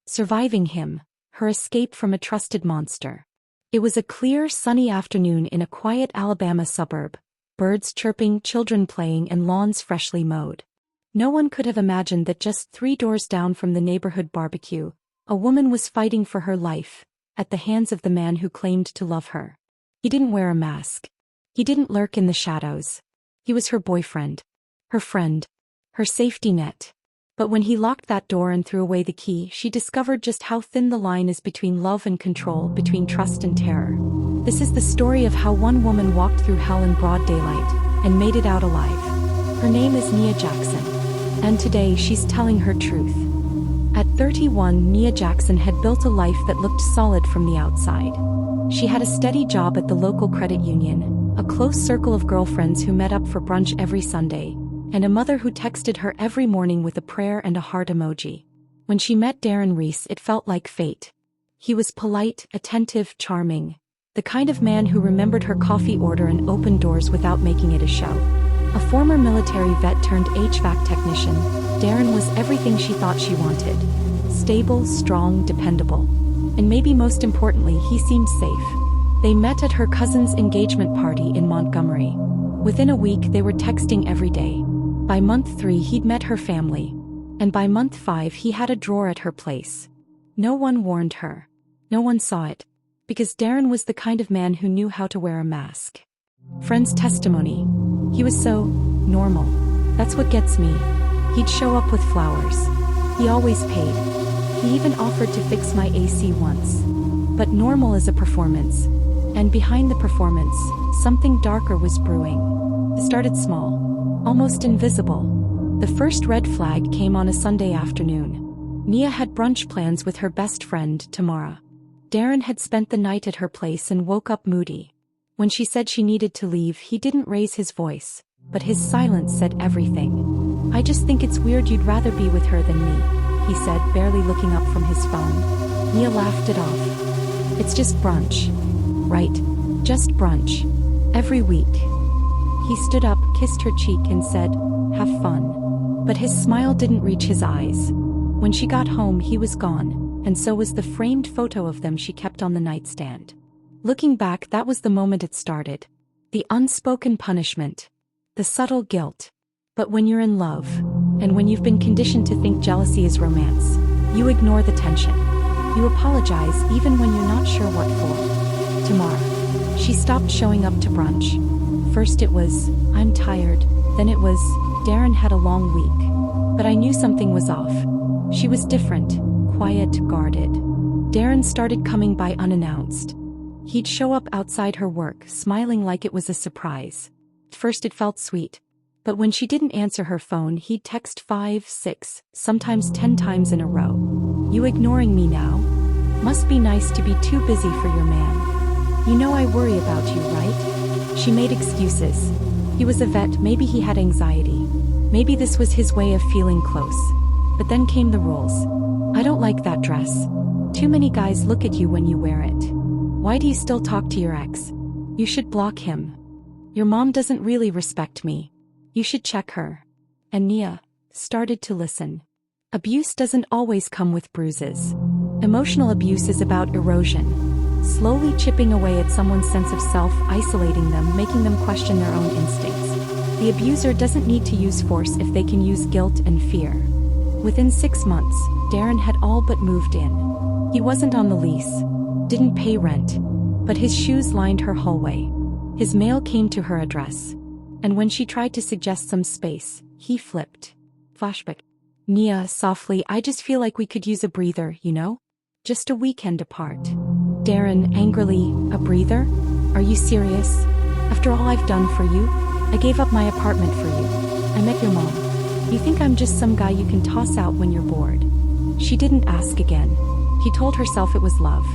surviving him, her escape from a trusted monster. It was a clear, sunny afternoon in a quiet Alabama suburb, birds chirping, children playing, and lawns freshly mowed. No one could have imagined that just 3 doors down from the neighborhood barbecue, a woman was fighting for her life, at the hands of the man who claimed to love her. He didn't wear a mask. He didn't lurk in the shadows. He was her boyfriend, her friend, her safety net. But when he locked that door and threw away the key, she discovered just how thin the line is between love and control, between trust and terror. This is the story of how one woman walked through hell in broad daylight and made it out alive. Her name is Nia Jackson, and today she's telling her truth. At 31, Nia Jackson had built a life that looked solid from the outside. She had a steady job at the local credit union, a close circle of girlfriends who met up for brunch every Sunday, and a mother who texted her every morning with a prayer and a heart emoji. When she met Darren Reese, it felt like fate. He was polite, attentive, charming, the kind of man who remembered her coffee order and opened doors without making it a show. A former military vet turned HVAC technician, Darren was everything she thought she wanted. Stable, strong, dependable. And maybe most importantly, he seemed safe. They met at her cousin's engagement party in Montgomery. Within a week, they were texting every day. By month 3, he'd met her family. And by month 5, he had a drawer at her place. No one warned her. No one saw it. Because Darren was the kind of man who knew how to wear a mask. Friends' testimony. He was so normal. That's what gets me. He'd show up with flowers. He always paid. He even offered to fix my AC once. But normal is a performance. And behind the performance, something darker was brewing. It started small. Almost invisible. The first red flag came on a Sunday afternoon. Nia had brunch plans with her best friend, Tamara. Darren had spent the night at her place and woke up moody. When she said she needed to leave, he didn't raise his voice, but his silence said everything. "I just think it's weird you'd rather be with her than me," he said, barely looking up from his phone. Nia laughed it off. "It's just brunch." "Right. Just brunch. Every week." He stood up, kissed her cheek and said, "Have fun." But his smile didn't reach his eyes. When she got home, he was gone, and so was the framed photo of them she kept on the nightstand. Looking back, that was the moment it started. The unspoken punishment. The subtle guilt. But when you're in love, and when you've been conditioned to think jealousy is romance, you ignore the tension. You apologize even when you're not sure what for. Tomorrow. She stopped showing up to brunch. First it was, "I'm tired," then it was, "Darren had a long week." But I knew something was off. She was different, quiet, guarded. Darren started coming by unannounced. He'd show up outside her work, smiling like it was a surprise. At first it felt sweet. But when she didn't answer her phone, he'd text 5, 6, sometimes 10 times in a row. "You ignoring me now? Must be nice to be too busy for your man. You know I worry about you, right?" She made excuses. He was a vet, maybe he had anxiety. Maybe this was his way of feeling close. But then came the rules. "I don't like that dress. Too many guys look at you when you wear it. Why do you still talk to your ex? You should block him. Your mom doesn't really respect me. You should check her." And Nia started to listen. Abuse doesn't always come with bruises. Emotional abuse is about erosion. Slowly chipping away at someone's sense of self, isolating them, making them question their own instincts. The abuser doesn't need to use force if they can use guilt and fear. Within 6 months, Darren had all but moved in. He wasn't on the lease, didn't pay rent, but his shoes lined her hallway. His mail came to her address. And when she tried to suggest some space, he flipped. Flashback. "Nia, softly, I just feel like we could use a breather, you know? Just a weekend apart." Darren, angrily, "A breather? Are you serious? After all I've done for you? I gave up my apartment for you. I met your mom. You think I'm just some guy you can toss out when you're bored?" She didn't ask again. He told herself it was love,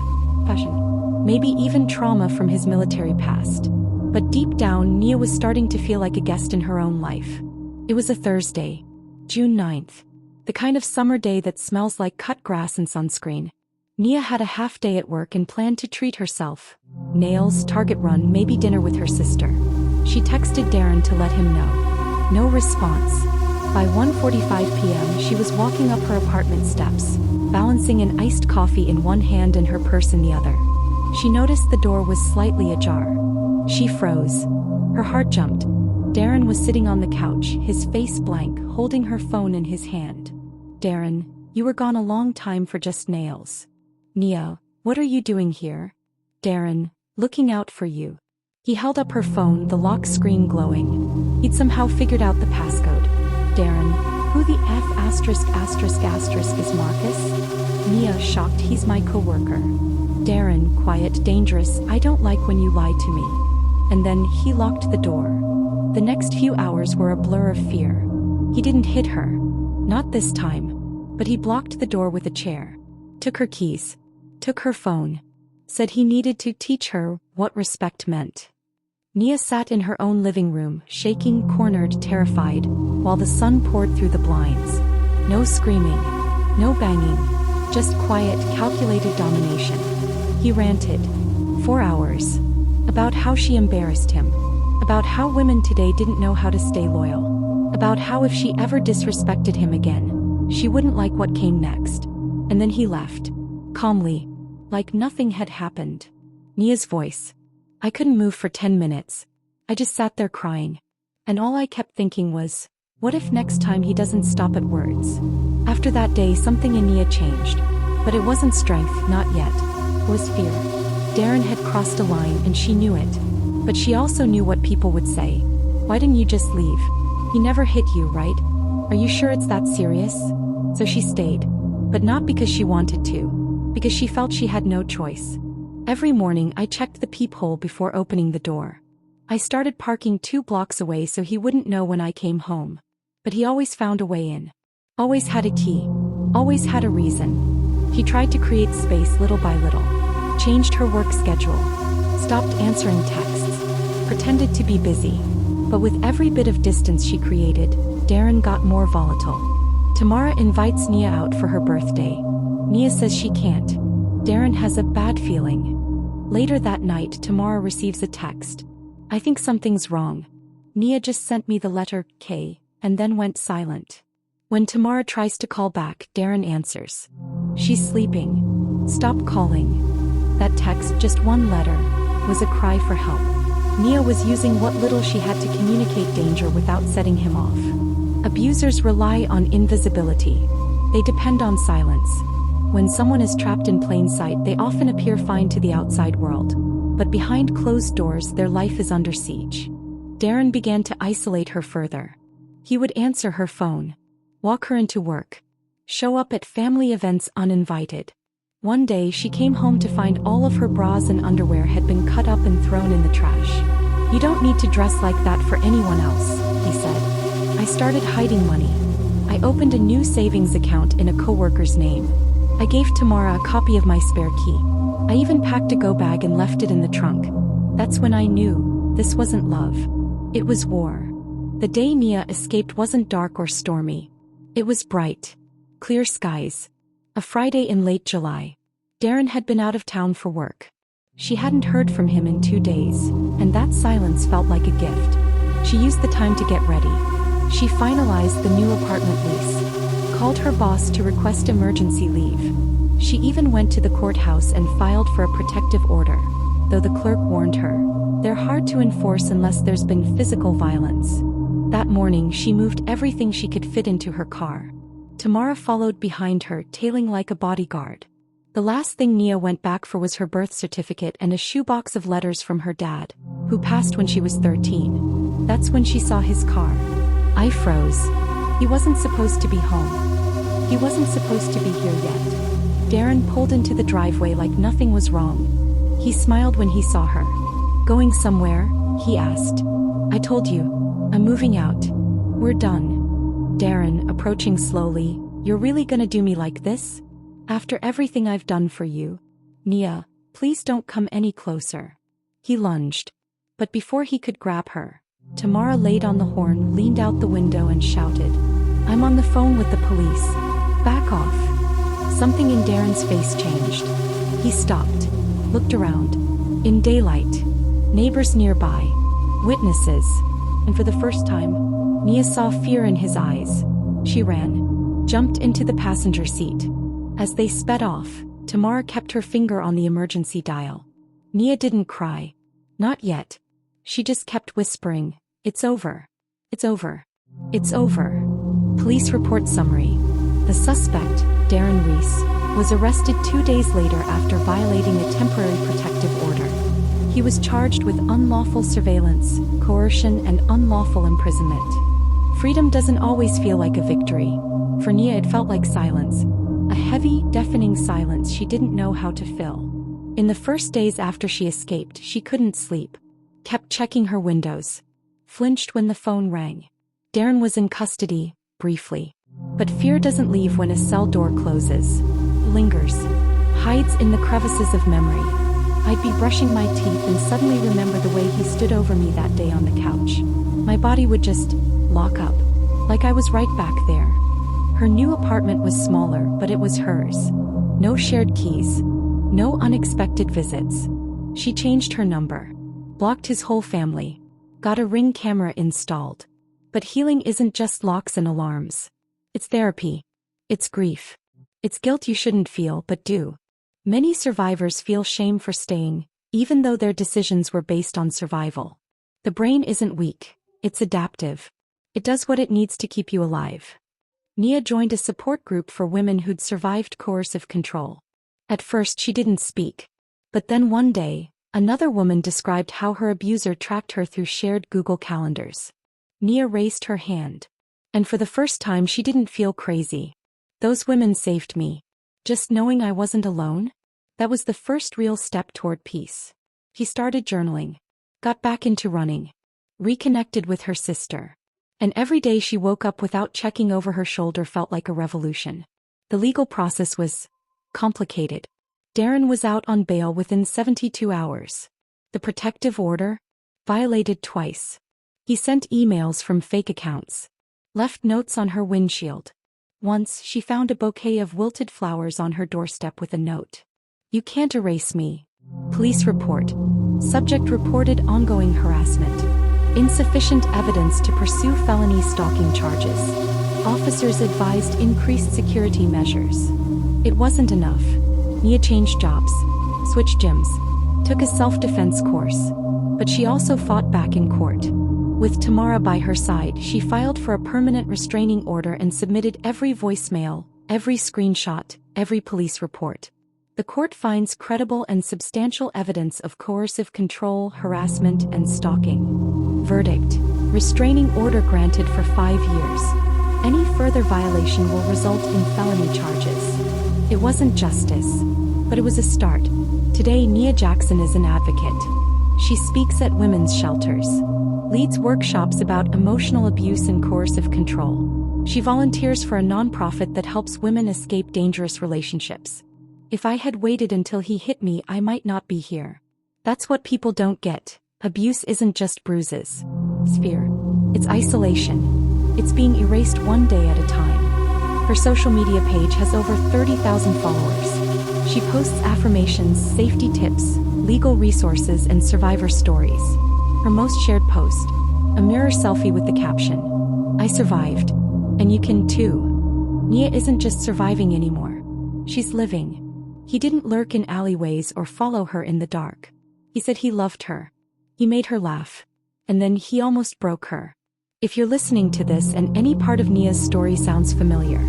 passion, maybe even trauma from his military past. But deep down, Nia was starting to feel like a guest in her own life. It was a Thursday, June 9th. The kind of summer day that smells like cut grass and sunscreen. Nia had a half day at work and planned to treat herself. Nails, Target run, maybe dinner with her sister. She texted Darren to let him know. No response. By 1:45 p.m., she was walking up her apartment steps, balancing an iced coffee in one hand and her purse in the other. She noticed the door was slightly ajar. She froze. Her heart jumped. Darren was sitting on the couch, his face blank, holding her phone in his hand. "Darren, you were gone a long time for just nails." "Nia, what are you doing here?" "Darren, looking out for you." He held up her phone, the lock screen glowing. He'd somehow figured out the passcode. "Darren, who the F *** is Marcus?" Nia, shocked. "He's my coworker." "Darren, quiet, dangerous, I don't like when you lie to me." And then he locked the door. The next few hours were a blur of fear. He didn't hit her. Not this time. But he blocked the door with a chair. Took her keys. Took her phone. Said he needed to teach her what respect meant. Nia sat in her own living room, shaking, cornered, terrified, while the sun poured through the blinds. No screaming. No banging. Just quiet, calculated domination. He ranted. 4 hours. About how she embarrassed him. About how women today didn't know how to stay loyal. About how if she ever disrespected him again, she wouldn't like what came next. And then he left. Calmly. Like nothing had happened. Nia's voice. "I couldn't move for 10 minutes. I just sat there crying. And all I kept thinking was, what if next time he doesn't stop at words?" After that day, something in Nia changed. But it wasn't strength, not yet. It was fear. Darren had crossed a line and she knew it. But she also knew what people would say. "Why didn't you just leave? He never hit you, right? Are you sure it's that serious?" So she stayed. But not because she wanted to. Because she felt she had no choice. Every morning I checked the peephole before opening the door. I started parking 2 blocks away so he wouldn't know when I came home. But he always found a way in. Always had a key. Always had a reason. He tried to create space little by little. Changed her work schedule. Stopped answering texts. Pretended to be busy. But with every bit of distance she created, Darren got more volatile. Tamara invites Nia out for her birthday. Nia says she can't. Darren has a bad feeling. Later that night, Tamara receives a text. "I think something's wrong. Nia just sent me the letter K, and then went silent." When Tamara tries to call back, Darren answers. "She's sleeping. Stop calling." That text, just one letter, was a cry for help. Nia was using what little she had to communicate danger without setting him off. Abusers rely on invisibility. They depend on silence. When someone is trapped in plain sight, they often appear fine to the outside world. But behind closed doors, their life is under siege. Darren began to isolate her further. He would answer her phone. Walk her into work. Show up at family events uninvited. One day she came home to find all of her bras and underwear had been cut up and thrown in the trash. "You don't need to dress like that for anyone else," he said. I started hiding money. I opened a new savings account in a coworker's name. I gave Tamara a copy of my spare key. I even packed a go bag and left it in the trunk. That's when I knew this wasn't love. It was war. The day Nia escaped wasn't dark or stormy. It was bright. Clear skies. A Friday in late July. Darren had been out of town for work. She hadn't heard from him in 2 days, and that silence felt like a gift. She used the time to get ready. She finalized the new apartment lease. Called her boss to request emergency leave. She even went to the courthouse and filed for a protective order, though the clerk warned her, they're hard to enforce unless there's been physical violence. That morning she moved everything she could fit into her car. Tamara followed behind her, tailing like a bodyguard. The last thing Nia went back for was her birth certificate and a shoebox of letters from her dad, who passed when she was 13. That's when she saw his car. I froze. He wasn't supposed to be home. He wasn't supposed to be here yet. Darren pulled into the driveway like nothing was wrong. He smiled when he saw her. "Going somewhere?" he asked. "I told you. I'm moving out. We're done." Darren, approaching slowly, "You're really gonna do me like this? After everything I've done for you? Nia, please don't come any closer." He lunged. But before he could grab her, Tamara laid on the horn, leaned out the window and shouted, "I'm on the phone with the police. Back off." Something in Darren's face changed. He stopped, looked around. In daylight. Neighbors nearby. Witnesses. and for the first time, Nia saw fear in his eyes. She ran, jumped into the passenger seat. As they sped off, Tamara kept her finger on the emergency dial. Nia didn't cry. Not yet. She just kept whispering, "It's over. It's over. It's over." Police report summary. The suspect, Darren Reese, was arrested 2 days later after violating a temporary protective order. He was charged with unlawful surveillance, coercion, and unlawful imprisonment. Freedom doesn't always feel like a victory. For Nia, it felt like silence. A heavy, deafening silence she didn't know how to fill. In the first days after she escaped, she couldn't sleep. Kept checking her windows. Flinched when the phone rang. Darren was in custody, briefly. But fear doesn't leave when a cell door closes. Lingers. Hides in the crevices of memory. I'd be brushing my teeth and suddenly remember the way he stood over me that day on the couch. My body would just lock up. Like I was right back there. Her new apartment was smaller, but it was hers. No shared keys. No unexpected visits. She changed her number. Blocked his whole family. Got a Ring camera installed. But healing isn't just locks and alarms. It's therapy. It's grief. It's guilt you shouldn't feel but do. Many survivors feel shame for staying, even though their decisions were based on survival. The brain isn't weak. It's adaptive. It does what it needs to keep you alive. Nia joined a support group for women who'd survived coercive control. At first she didn't speak. But then one day, another woman described how her abuser tracked her through shared Google calendars. Nia raised her hand. And for the first time she didn't feel crazy. Those women saved me. Just knowing I wasn't alone? That was the first real step toward peace. He started journaling. Got back into running. Reconnected with her sister. And every day she woke up without checking over her shoulder felt like a revolution. The legal process was complicated. Darren was out on bail within 72 hours. The protective order? Violated twice. He sent emails from fake accounts. Left notes on her windshield. Once, she found a bouquet of wilted flowers on her doorstep with a note. "You can't erase me." Police report. Subject reported ongoing harassment. Insufficient evidence to pursue felony stalking charges. Officers advised increased security measures. It wasn't enough. Nia changed jobs. Switched gyms. Took a self-defense course. But she also fought back in court. With Tamara by her side, she filed for a permanent restraining order and submitted every voicemail, every screenshot, every police report. The court finds credible and substantial evidence of coercive control, harassment, and stalking. Verdict: restraining order granted for 5 years. Any further violation will result in felony charges. It wasn't justice, but it was a start. Today, Nia Jackson is an advocate. She speaks at women's shelters. Leads workshops about emotional abuse and coercive control. She volunteers for a nonprofit that helps women escape dangerous relationships. "If I had waited until he hit me, I might not be here." That's what people don't get. Abuse isn't just bruises. It's fear. It's isolation. It's being erased one day at a time. Her social media page has over 30,000 followers. She posts affirmations, safety tips, legal resources, and survivor stories. Her most shared post: a mirror selfie with the caption, "I survived. And you can too." Nia isn't just surviving anymore. She's living. He didn't lurk in alleyways or follow her in the dark. He said he loved her. He made her laugh. And then he almost broke her. If you're listening to this and any part of Nia's story sounds familiar,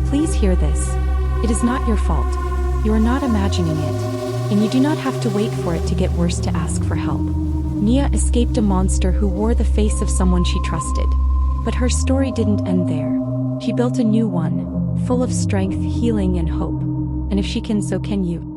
please hear this. It is not your fault. You are not imagining it. And you do not have to wait for it to get worse to ask for help. Nia escaped a monster who wore the face of someone she trusted. But her story didn't end there. She built a new one, full of strength, healing, and hope. And if she can, so can you.